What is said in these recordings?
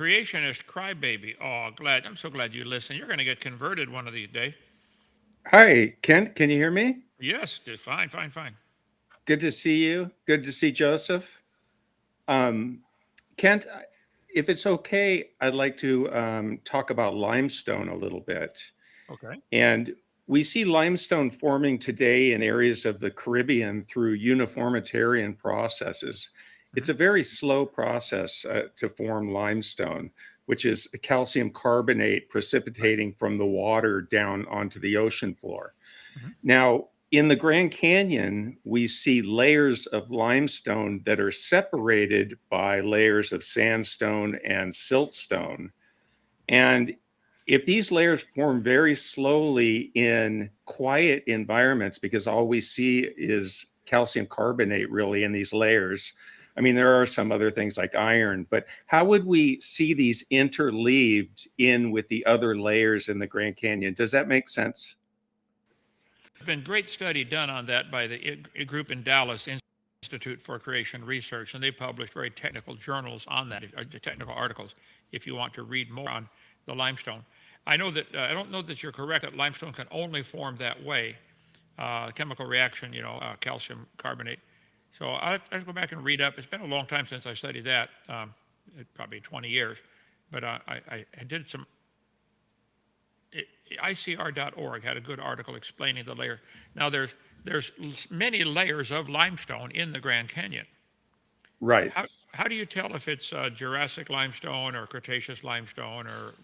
Creationist Crybaby. Oh, I'm so glad you listened. You're going to get converted one of these days. Hi, Kent. Can you hear me? Yes, just fine, fine, fine. Good to see you. Good to see Joseph. Um, Kent, if it's okay, I'd like to talk about limestone a little bit. Okay. And we see limestone forming today in areas of the Caribbean through uniformitarian processes. It's Hmm. a very slow process to form limestone, which is calcium carbonate Right. precipitating from the water down onto the ocean floor. Hmm. Now, in the Grand Canyon, we see layers of limestone that are separated by layers of sandstone and siltstone. And if these layers form very slowly in quiet environments, because all we see is calcium carbonate really in these layers. I mean, there are some other things like iron, but how would we see these interleaved in with the other layers in the Grand Canyon? Does that make sense? There's been great study done on that by a group in Dallas, Institute for Creation Research, and they published very technical journals on that, technical articles, if you want to read more on the limestone. I know that I don't know that you're correct that limestone can only form that way, chemical reaction, calcium carbonate. So I have to go back and read up. It's been a long time since I studied that, probably 20 years. But I did some. ICR.org had a good article explaining the layer. Now there's many layers of limestone in the Grand Canyon. Right. How do you tell if it's Jurassic limestone or Cretaceous limestone, or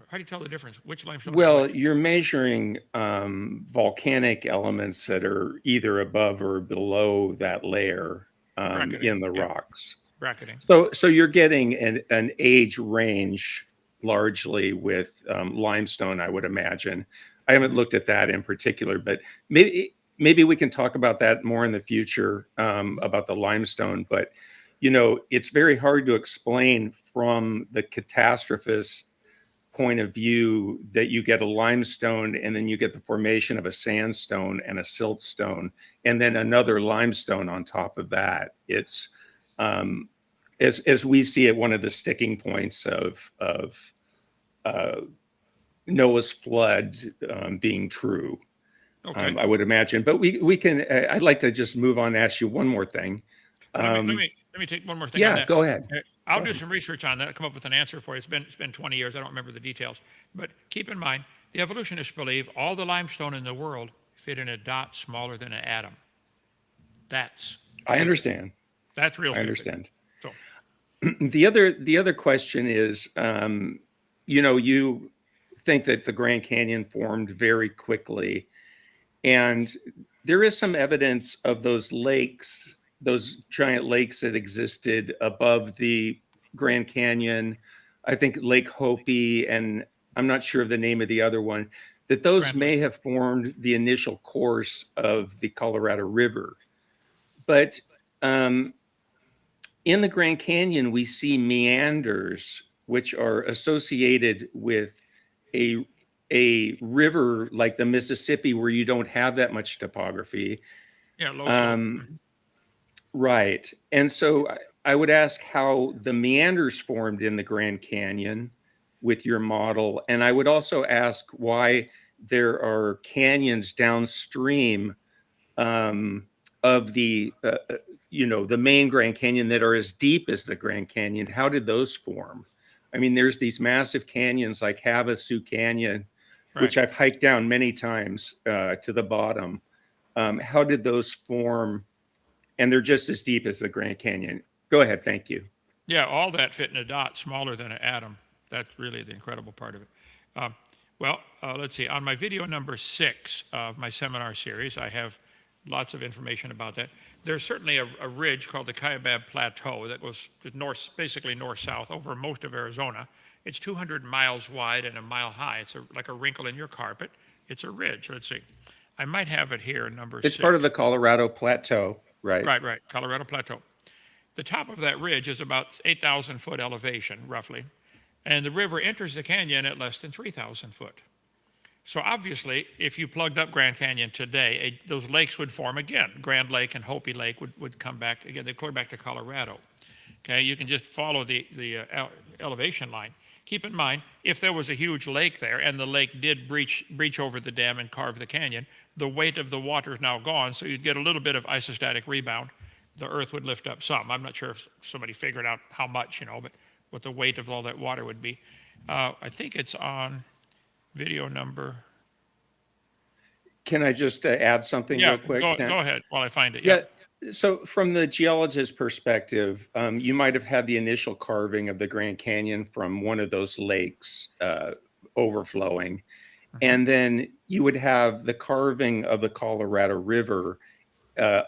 how do you tell the difference? Which limestone is Well, which? you're measuring volcanic elements that are either above or below that layer Bracketing, in the yeah, rocks. bracketing. So you're getting an age range largely with limestone, I would imagine. I haven't Hmm. looked at that in particular, but maybe we can talk about that more in the future about the limestone. But it's very hard to explain from the catastrophist point of view that you get a limestone and then you get the formation of a sandstone and a siltstone and then another limestone on top of that. It's um, as we see it, one of the sticking points of uh, Noah's flood being true. Okay. I would imagine, but we can. I'd like to just move on and ask you one more thing. Well, let me let Um, me let me take one more thing on yeah, that. go ahead. I'll Go do ahead. some research on that, come up with an answer for you. It's been 20 years. I don't remember the details, but keep in mind the evolutionists believe all the limestone in the world fit in a dot smaller than an atom. That's I stupid. understand. That's real I stupid. understand. So The other question is, you think that the Grand Canyon formed very quickly, and there is some evidence of those lakes, those giant lakes that existed above the Grand Canyon. I think Lake Hopi, and I'm not sure of the name of the other one, that those Grand Lake. may have formed the initial course of the Colorado River. But um, in the Grand Canyon, we see meanders, which are associated with a a river like the Mississippi, where you don't have that much topography. Yeah, low slope. Um, Mhm. right, and so I would ask how the meanders formed in the Grand Canyon with your model, and I would also ask why there are canyons downstream um, of the main Grand Canyon that are as deep as the Grand Canyon. How did those form? I mean, there's these massive canyons like Havasu Canyon, Right. which I've hiked down many times to the bottom. How did those form? And they're just as deep as the Grand Canyon. Go ahead. Thank you. Yeah, all that fit in a dot smaller than an atom. That's really the incredible part of it. Um, let's see. On my video number 6 of my seminar series, I have lots of information about that. There's certainly a ridge called the Crybaby Plateau that goes north, basically north-south over most of Arizona. It's 200 miles wide and a mile high. It's like a wrinkle in your carpet. It's a ridge. Let's see. I might have it here, number It's part of 6. the Colorado Plateau, right? Right, right. Colorado Plateau. The top of that ridge is about 8,000 foot elevation, roughly, and the river enters the canyon at less than 3,000 foot. So obviously, if you plugged up Grand Canyon today, those lakes would form again. Grand Lake and Hopi Lake would come back again. They'd clear back to Colorado. Okay, you can just follow the elevation line. Keep in mind, if there was a huge lake there and the lake did breach over the dam and carve the canyon, the weight of the water is now gone, so you'd get a little bit of isostatic rebound. The earth would lift up some. I'm not sure if somebody figured out how much, but what the weight of all that water would be. I think it's on video number. Can I just add something Yeah, real quick, Kent? go ahead while I find it. Yeah. So from the geologist's perspective, you might have had the initial carving of the Grand Canyon from one of those lakes overflowing. Mm-hmm. And then you would have the carving of the Colorado River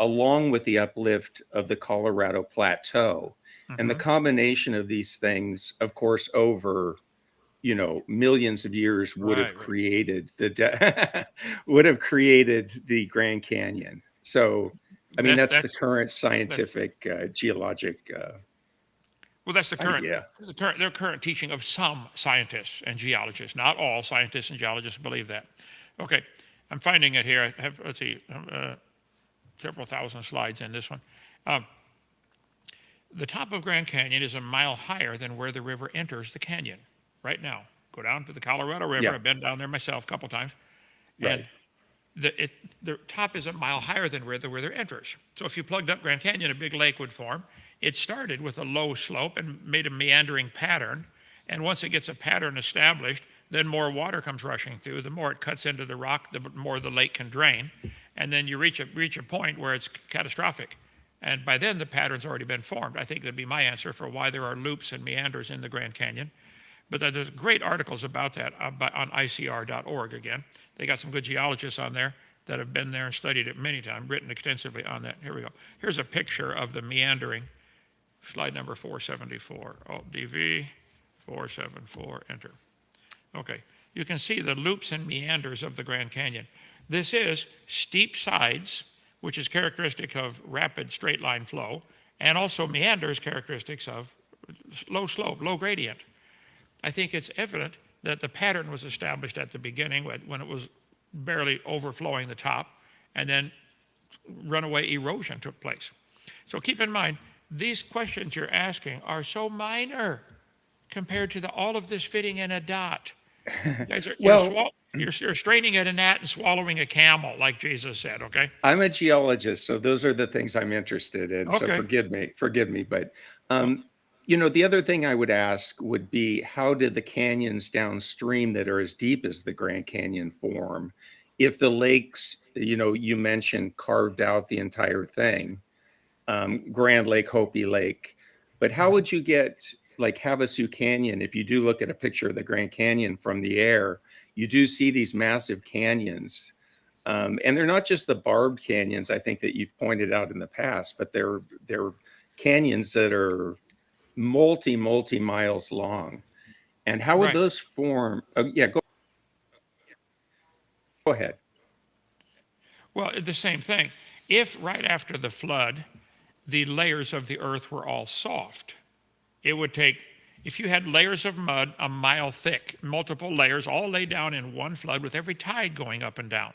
along with the uplift of the Colorado Plateau. And the combination of these things, of course, over millions of years would have created would have created the Grand Canyon. So, I mean, that's the current scientific geologic. Well, that's the current, idea. their current teaching of some scientists and geologists. Not all scientists and geologists believe that. Okay, I'm finding it here. I have, let's see, several thousand slides in this one. The top of Grand Canyon is a mile higher than where the river enters the canyon right now. Go down to the Colorado River. Yeah. I've been down there myself a couple times. Right. And the top is a mile higher than where the river enters. So if you plugged up Grand Canyon, a big lake would form. It started with a low slope and made a meandering pattern. And once it gets a pattern established, then more water comes rushing through. The more it cuts into the rock, the more the lake can drain. And then you reach a point where it's catastrophic. And by then, the pattern's already been formed. I think that'd be my answer for why there are loops and meanders in the Grand Canyon. But there's great articles about that on ICR.org again. They got some good geologists on there that have been there and studied it many times, written extensively on that. Here we go. Here's a picture of the meandering. Slide number 474. Alt-DV, 474, enter. Okay, you can see the loops and meanders of the Grand Canyon. This is steep sides, which is characteristic of rapid straight line flow, and also meanders, characteristics of low slope, low gradient. I think it's evident that the pattern was established at the beginning when it was barely overflowing the top, and then runaway erosion took place. So keep in mind, these questions you're asking are so minor compared to all of this fitting in a dot. You guys are, you're straining at a gnat and swallowing a camel, like Jesus said, okay? I'm a geologist, so those are the things I'm interested in. Okay. So forgive me. But, the other thing I would ask would be, how did the canyons downstream that are as deep as the Grand Canyon form? If the lakes, you mentioned carved out the entire thing, Grand Lake, Hopi Lake, but how would you get like Havasu Canyon? If you do look at a picture of the Grand Canyon from the air, you do see these massive canyons. And they're not just the barbed canyons, I think, that you've pointed out in the past, but they're canyons that are multi miles long. And how would those form? Go ahead. Well, the same thing. If right after the flood, the layers of the earth were all soft, it would take, if you had layers of mud a mile thick, multiple layers all laid down in one flood with every tide going up and down.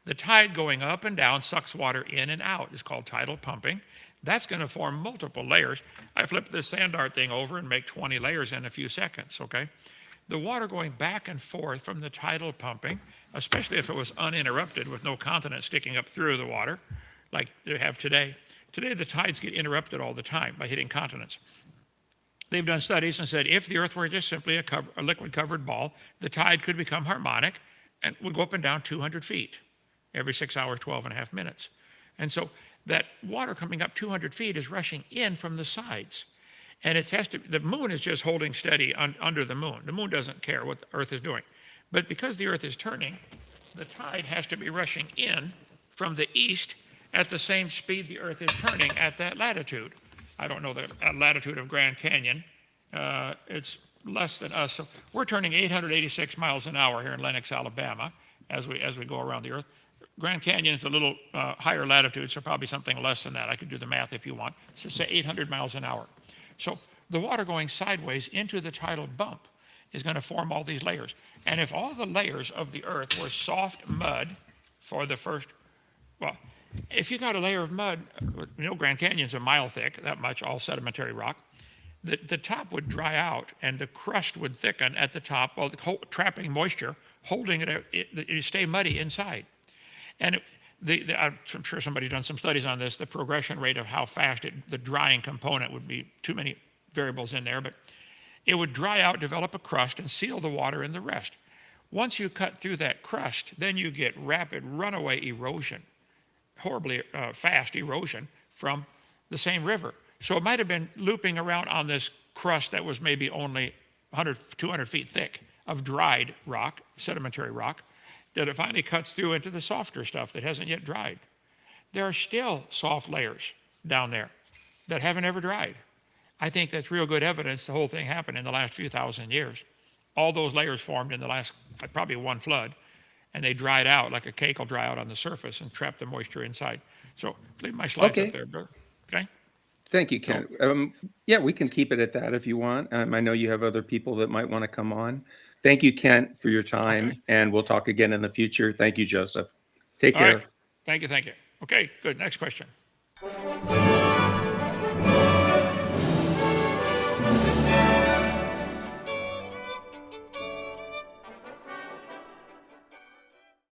The tide going up and down sucks water in and out. It's called tidal pumping. That's going to form multiple layers. I flip this sand art thing over and make 20 layers in a few seconds, okay? The water going back and forth from the tidal pumping, especially if it was uninterrupted with no continent sticking up through the water, like they have today. Today, the tides get interrupted all the time by hitting continents. They've done studies and said if the earth were just simply a liquid-covered ball, the tide could become harmonic and would go up and down 200 feet every 6 hours, 12 and a half minutes. And so that water coming up 200 feet is rushing in from the sides. And it has to, the moon is just holding steady under the moon. The moon doesn't care what the earth is doing. But because the earth is turning, the tide has to be rushing in from the east at the same speed the earth is turning at that latitude. I don't know the latitude of Grand Canyon. It's less than us. So we're turning 886 miles an hour here in Lenox, Alabama, as we go around the earth. Grand Canyon is a little higher latitude, so probably something less than that. I could do the math if you want. So say 800 miles an hour. So the water going sideways into the tidal bump is going to form all these layers. And if all the layers of the earth were soft mud for the first, well, if you got a layer of mud, Grand Canyon's a mile thick, that much, all sedimentary rock, the top would dry out and the crust would thicken at the top while trapping moisture, holding it stay muddy inside. And I'm sure somebody's done some studies on this, the progression rate of how fast the drying component would be, too many variables in there, but it would dry out, develop a crust, and seal the water in the rest. Once you cut through that crust, then you get rapid runaway erosion, horribly fast erosion from the same river. So it might have been looping around on this crust that was maybe only 100, 200 feet thick of dried rock, sedimentary rock, that it finally cuts through into the softer stuff that hasn't yet dried. There are still soft layers down there that haven't ever dried. I think that's real good evidence the whole thing happened in the last few thousand years. All those layers formed in the last, probably one flood, and they dried out like a cake will dry out on the surface and trap the moisture inside. So leave my slides up there, brother. Okay? Thank you, Kent. Yeah, we can keep it at that if you want. I know you have other people that might want to come on. Thank you, Kent, for your time, and we'll talk again in the future. Thank you, Joseph. Take care. Right. Thank you. Okay, good. Next question.